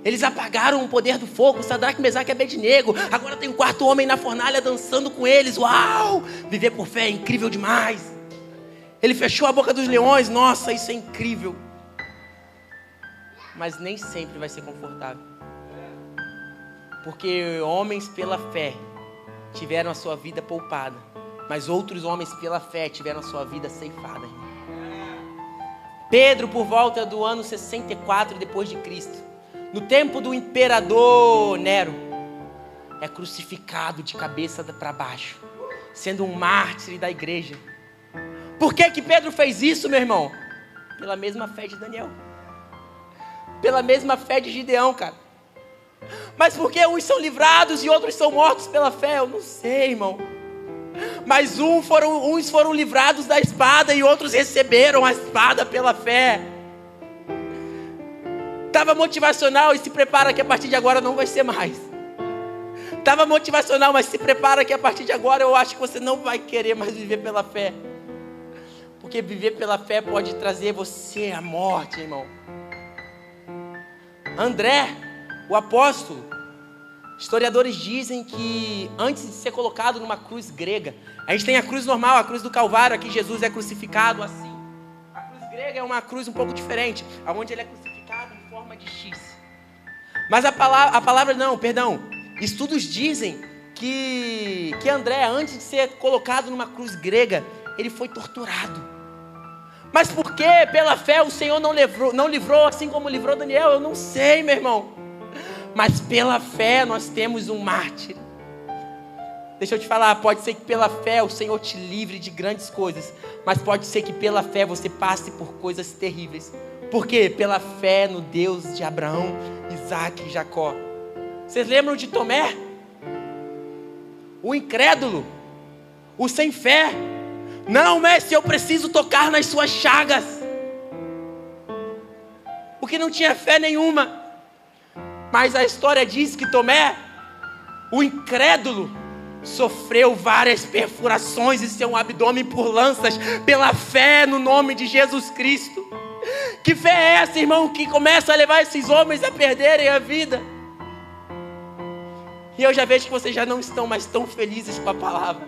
Eles apagaram o poder do fogo, Sadraque, Mesaque e Abednego. Agora tem um quarto homem na fornalha dançando com eles. Uau! Viver por fé é incrível demais. Ele fechou a boca dos leões. Nossa, isso é incrível. Mas nem sempre vai ser confortável. Porque homens pela fé tiveram a sua vida poupada, mas outros homens pela fé tiveram a sua vida ceifada. Pedro, por volta do ano 64 depois de Cristo, no tempo do imperador Nero, é crucificado de cabeça para baixo, sendo um mártir da igreja. Por que que Pedro fez isso, meu irmão? Pela mesma fé de Daniel, pela mesma fé de Gideão, cara. Mas por que uns são livrados e outros são mortos pela fé? Eu não sei, irmão. Mas uns foram livrados da espada e outros receberam a espada pela fé. Estava motivacional e se prepara que a partir de agora não vai ser mais. Estava motivacional, mas se prepara que a partir de agora eu acho que você não vai querer mais viver pela fé. Porque viver pela fé pode trazer você à morte, irmão. André, o apóstolo, historiadores dizem que antes de ser colocado numa cruz grega, a gente tem a cruz normal, a cruz do Calvário, aqui Jesus é crucificado assim. A cruz grega é uma cruz um pouco diferente, onde ele é crucificado em forma de X. Mas a palavra não, perdão. Estudos dizem que André, antes de ser colocado numa cruz grega, ele foi torturado. Mas por que pela fé o Senhor não livrou assim como livrou Daniel? Eu não sei, meu irmão. Mas pela fé nós temos um mártir. Deixa eu te falar, pode ser que pela fé o Senhor te livre de grandes coisas, mas pode ser que pela fé você passe por coisas terríveis. Por quê? Pela fé no Deus de Abraão, Isaac e Jacó. Vocês lembram de Tomé? O incrédulo, o sem fé. Não, mestre, eu preciso tocar nas suas chagas. Porque não tinha fé nenhuma. Mas a história diz que Tomé, o incrédulo, sofreu várias perfurações em seu abdômen por lanças, pela fé no nome de Jesus Cristo. Que fé é essa, irmão, que começa a levar esses homens a perderem a vida? E eu já vejo que vocês já não estão mais tão felizes com a palavra.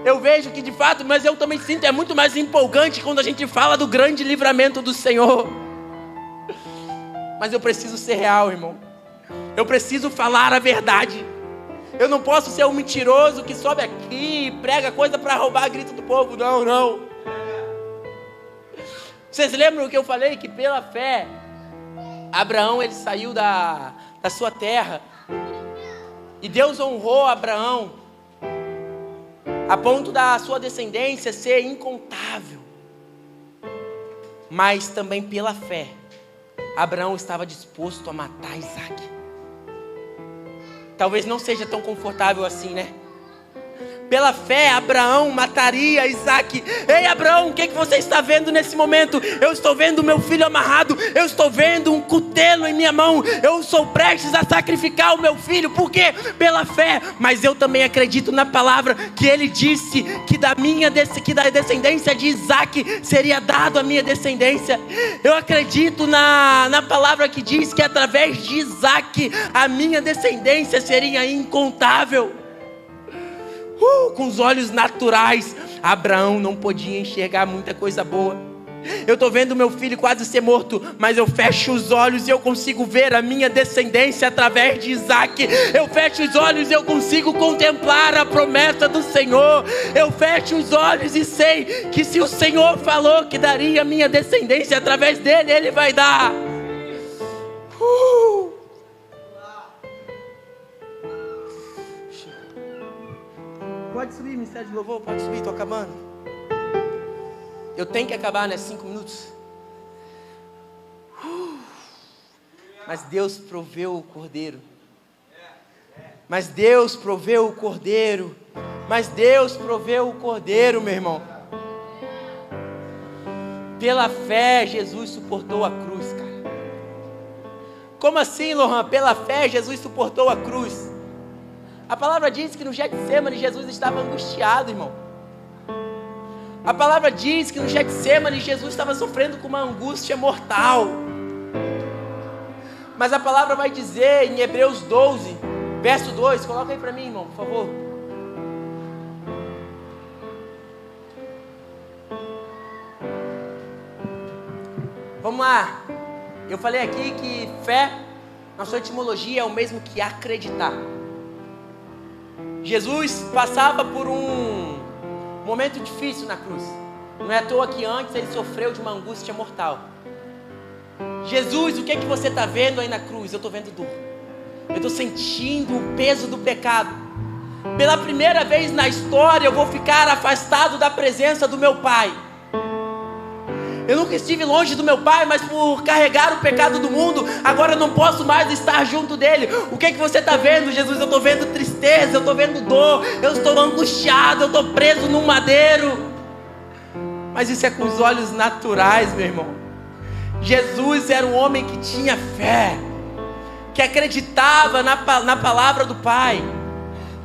Eu vejo que de fato, mas eu também sinto, é muito mais empolgante quando a gente fala do grande livramento do Senhor. Mas eu preciso ser real, irmão. Eu preciso falar a verdade. Eu não posso ser um mentiroso que sobe aqui e prega coisa para roubar a grita do povo. Não, não. Vocês lembram que eu falei que pela fé Abraão, ele saiu da sua terra e Deus honrou Abraão a ponto da sua descendência ser incontável. Mas também pela fé Abraão estava disposto a matar Isaac. Talvez não seja tão confortável assim, né? Pela fé, Abraão mataria Isaac. Ei, Abraão, o que você está vendo nesse momento? Eu estou vendo meu filho amarrado. Eu estou vendo um cutelo em minha mão. Eu estou prestes a sacrificar o meu filho. Por quê? Pela fé. Mas eu também acredito na palavra que ele disse que da descendência de Isaac seria dado a minha descendência. Eu acredito na palavra que diz que através de Isaac a minha descendência seria incontável. Com os olhos naturais, Abraão não podia enxergar muita coisa boa. Eu estou vendo meu filho quase ser morto, mas eu fecho os olhos e eu consigo ver a minha descendência através de Isaac. Eu fecho os olhos e eu consigo contemplar a promessa do Senhor. Eu fecho os olhos e sei que se o Senhor falou que daria a minha descendência através dele, Ele vai dar. Pode subir, ministério de louvor, pode subir, estou acabando. Eu tenho que acabar, né? 5 minutos. Mas Deus proveu o cordeiro. Mas Deus proveu o cordeiro. Mas Deus proveu o cordeiro, meu irmão. Pela fé, Jesus suportou a cruz, cara. Como assim, Lohan? Pela fé, Jesus suportou a cruz. A palavra diz que no Getsemane, Jesus estava angustiado, irmão. A palavra diz que no Getsemane, Jesus estava sofrendo com uma angústia mortal. Mas a palavra vai dizer em Hebreus 12, verso 2, coloca aí para mim, irmão, por favor. Vamos lá. Eu falei aqui que fé, na sua etimologia, é o mesmo que acreditar. Jesus passava por um momento difícil na cruz. Não é à toa que antes ele sofreu de uma angústia mortal. Jesus, o que é que você está vendo aí na cruz? Eu estou vendo dor. Eu estou sentindo o peso do pecado. Pela primeira vez na história eu vou ficar afastado da presença do meu Pai. Eu nunca estive longe do meu Pai, mas por carregar o pecado do mundo, agora eu não posso mais estar junto dele. O que é que você está vendo, Jesus? Eu estou vendo tristeza, eu estou vendo dor, eu estou angustiado, eu estou preso num madeiro. Mas isso é com os olhos naturais, meu irmão. Jesus era um homem que tinha fé, que acreditava na palavra do Pai,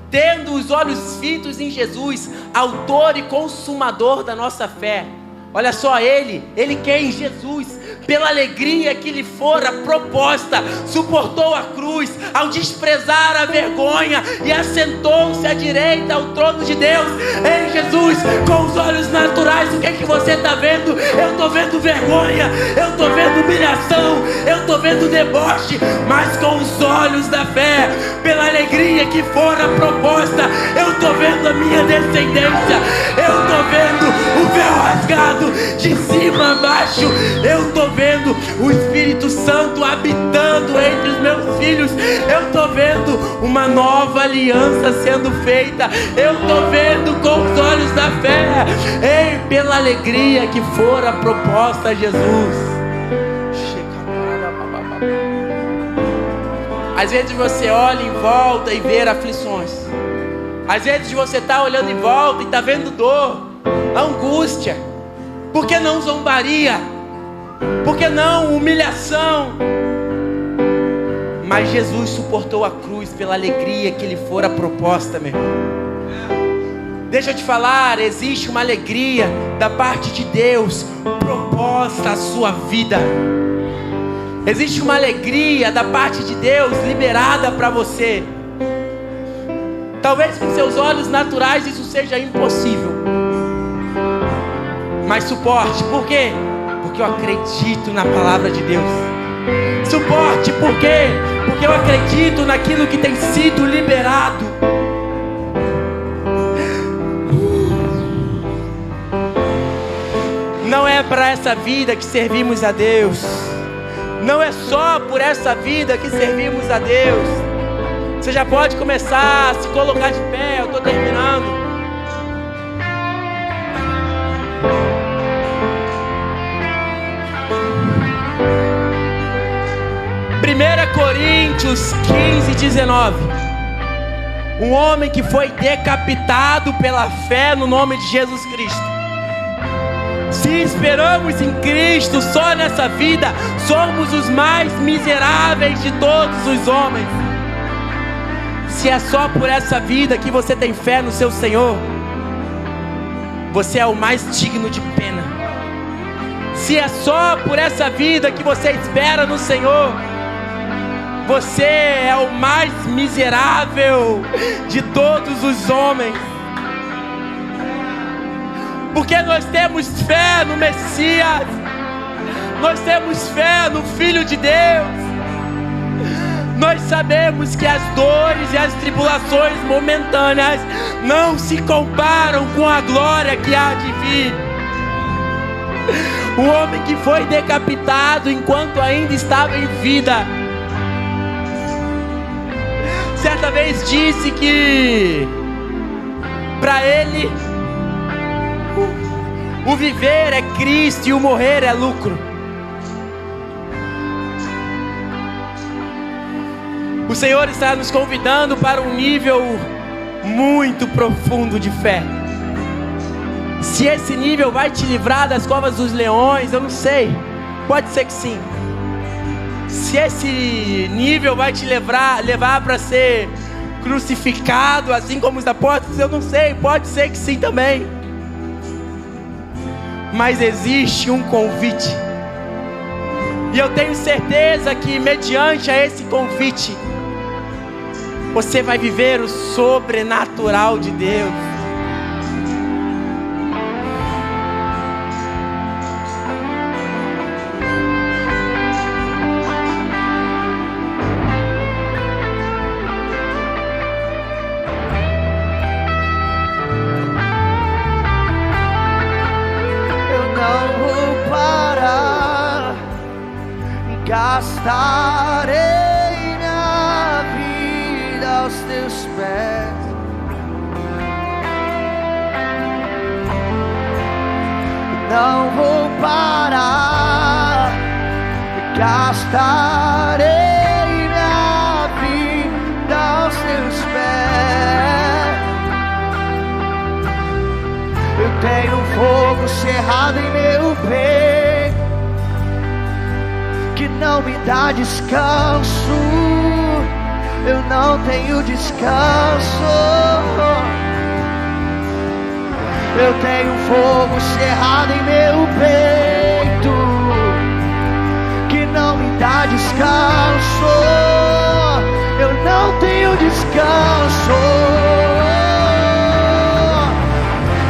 tendo os olhos fitos em Jesus, autor e consumador da nossa fé. Olha só, ele quem? Jesus, pela alegria que lhe fora proposta, suportou a cruz, ao desprezar a vergonha, e assentou-se à direita ao trono de Deus. Ei, Jesus, com os olhos naturais, o que é que você está vendo? Eu estou vendo vergonha, eu estou vendo humilhação, eu estou vendo deboche, mas com os olhos da fé, pela alegria que fora proposta, eu estou vendo a minha descendência, eu estou vendo o véu rasgado de cima a baixo, eu estou vendo o Espírito Santo habitando entre os meus filhos, eu estou vendo uma nova aliança sendo feita, eu estou vendo com os olhos da fé. Ei, pela alegria que fora proposta a Jesus. Às vezes você olha em volta e vê aflições. Às vezes você está olhando em volta e está vendo dor, angústia. Por que não zombaria? Por que não humilhação? Mas Jesus suportou a cruz pela alegria que lhe fora proposta, meu irmão. Deixa eu te falar, existe uma alegria da parte de Deus proposta à sua vida. Existe uma alegria da parte de Deus liberada para você. Talvez com seus olhos naturais isso seja impossível, mas suporte. Por quê? Porque eu acredito na palavra de Deus. Suporte, por quê? Porque eu acredito naquilo que tem sido liberado. Não é para essa vida que servimos a Deus. Não é só por essa vida que servimos a Deus. Você já pode começar a se colocar de pé. Eu estou terminando. 1 Coríntios 15:19. Um homem que foi decapitado pela fé no nome de Jesus Cristo. Se esperamos em Cristo só nessa vida, somos os mais miseráveis de todos os homens. Se é só por essa vida que você tem fé no seu Senhor, você é o mais digno de pena. Se é só por essa vida que você espera no Senhor, você é o mais miserável de todos os homens. Porque nós temos fé no Messias, nós temos fé no Filho de Deus. Nós sabemos que as dores e as tribulações momentâneas não se comparam com a glória que há de vir. O homem que foi decapitado enquanto ainda estava em vida, certa vez disse que Para Ele, o viver é Cristo e o morrer é lucro. O Senhor está nos convidando para um nível muito profundo de fé. Se esse nível vai te livrar das covas dos leões, eu não sei. Pode ser que sim. Se esse nível vai te levar para ser crucificado, assim como os apóstolos, eu não sei. Pode ser que sim também. Mas existe um convite. E eu tenho certeza que mediante a esse convite, você vai viver o sobrenatural de Deus. Eu não vou parar, gastarei aos teus pés. Não vou parar, gastarei minha vida aos teus pés. Eu tenho fogo cerrado em meu peito que não me dá descanso. Eu não tenho descanso. Eu tenho fogo cerrado em meu peito que não me dá descanso. Eu não tenho descanso.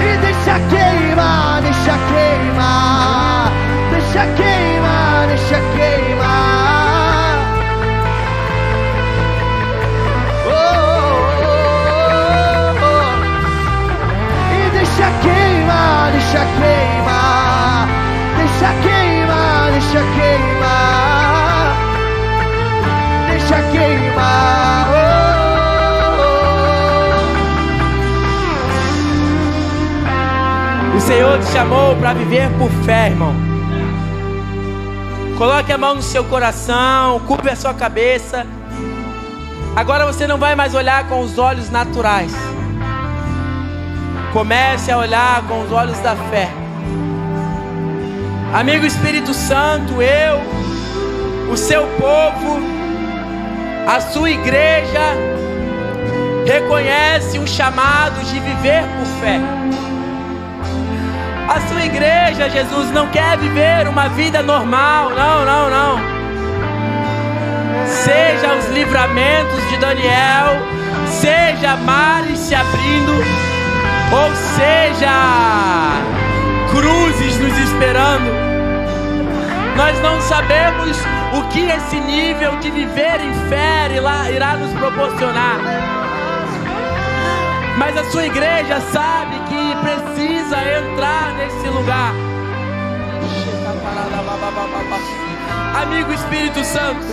E deixa queimar, deixa queimar, deixa queimar, deixa queimar. Deixa queimar, deixa queimar, deixa queimar, deixa queimar, deixa queimar. O Senhor te chamou para viver por fé, irmão. Coloque a mão no seu coração, cubra a sua cabeça. Agora você não vai mais olhar com os olhos naturais. Comece a olhar com os olhos da fé. Amigo Espírito Santo, eu, o seu povo, a sua igreja, reconhece um chamado de viver por fé. A sua igreja, Jesus, não quer viver uma vida normal, não. Seja os livramentos de Daniel, seja mares se abrindo, ou seja, cruzes nos esperando. Nós não sabemos o que esse nível de viver em fé irá nos proporcionar. Mas a sua igreja sabe que precisa entrar nesse lugar. Amigo Espírito Santo,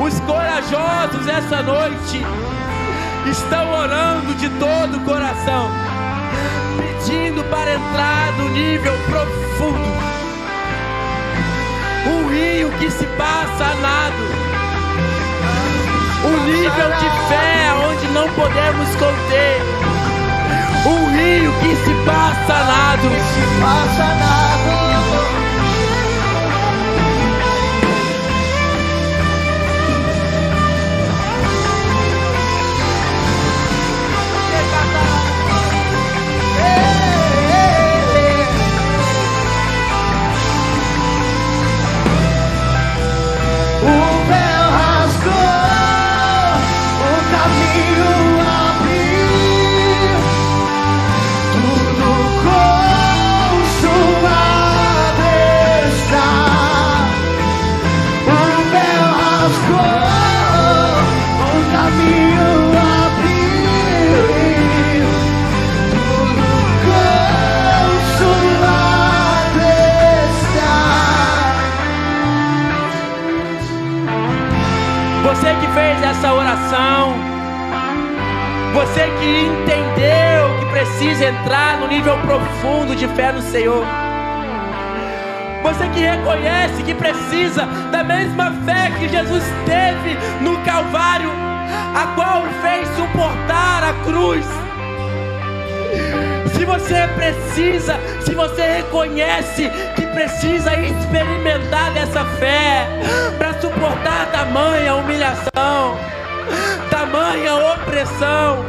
os corajosos essa noite estão orando de todo o coração, pedindo para entrar no nível profundo, um rio que se passa a nado, um nível de fé onde não podemos conter, um rio que se passa a nado, Você que fez essa oração, Você que entendeu que precisa entrar no nível profundo de fé no Senhor. Você que reconhece que precisa da mesma fé que Jesus teve no Calvário, a qual fez suportar a cruz. Se você precisa, se você reconhece que precisa experimentar dessa fé para suportar tamanha humilhação, tamanha opressão,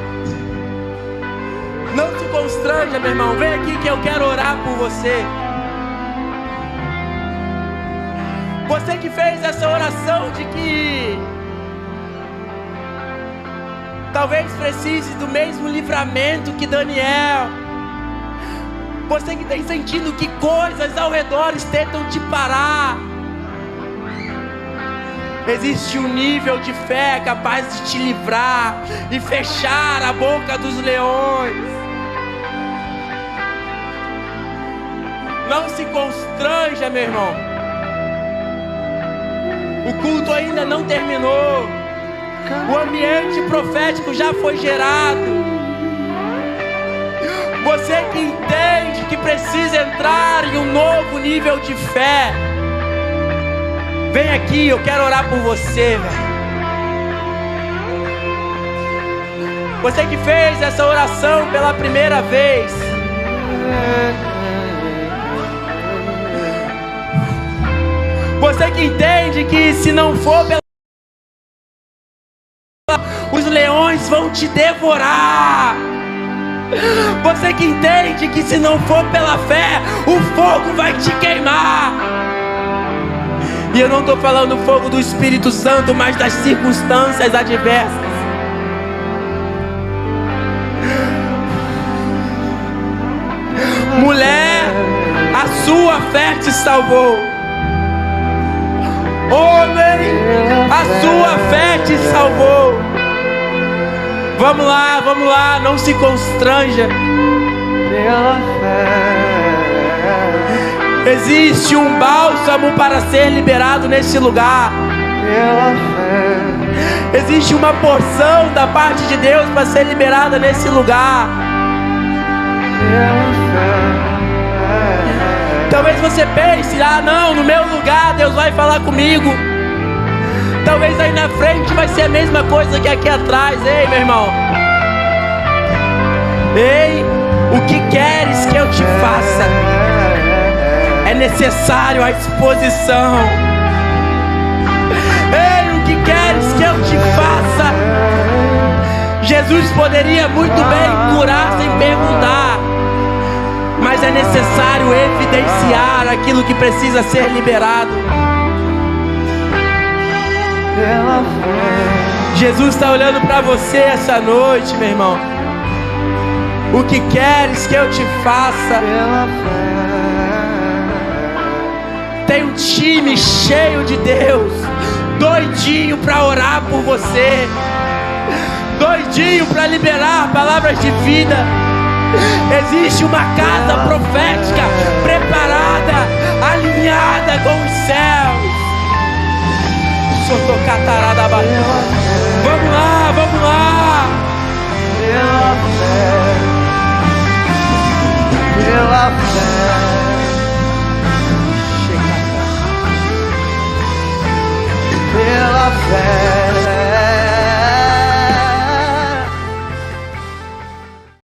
não se constranja, meu irmão. Vem aqui que eu quero orar por você. Você que fez essa oração de que talvez precise do mesmo livramento que Daniel. Você que tem sentido que coisas ao redor tentam te parar. Existe um nível de fé capaz de te livrar e fechar a boca dos leões. Não se constranja, meu irmão. O culto ainda não terminou. O ambiente profético já foi gerado. Você que entende que precisa entrar em um novo nível de fé, vem aqui, eu quero orar por você, velho. Você que fez essa oração pela primeira vez, você que entende que se não for pela, os leões vão te devorar. Você que entende que se não for pela fé, o fogo vai te queimar. E eu não estou falando fogo do Espírito Santo, mas das circunstâncias adversas. Mulher, a sua fé te salvou. Homem, a sua fé te salvou. Vamos lá, não se constranja. Pela fé. Existe um bálsamo para ser liberado nesse lugar. Pela fé. Existe uma porção da parte de Deus para ser liberada nesse lugar. Pela fé. Talvez você pense, não, no meu lugar Deus vai falar comigo. Talvez aí na frente vai ser a mesma coisa que aqui atrás. Ei, meu irmão. Ei, o que queres que eu te faça? É necessário a exposição. Ei, o que queres que eu te faça? Jesus poderia muito bem curar sem perguntar, mas é necessário evidenciar aquilo que precisa ser liberado. Jesus está olhando para você essa noite, meu irmão. O que queres que eu te faça? Tem um time cheio de Deus, doidinho para orar por você, doidinho para liberar palavras de vida. Existe uma casa profética preparada, alinhada com os céus. Vamos lá.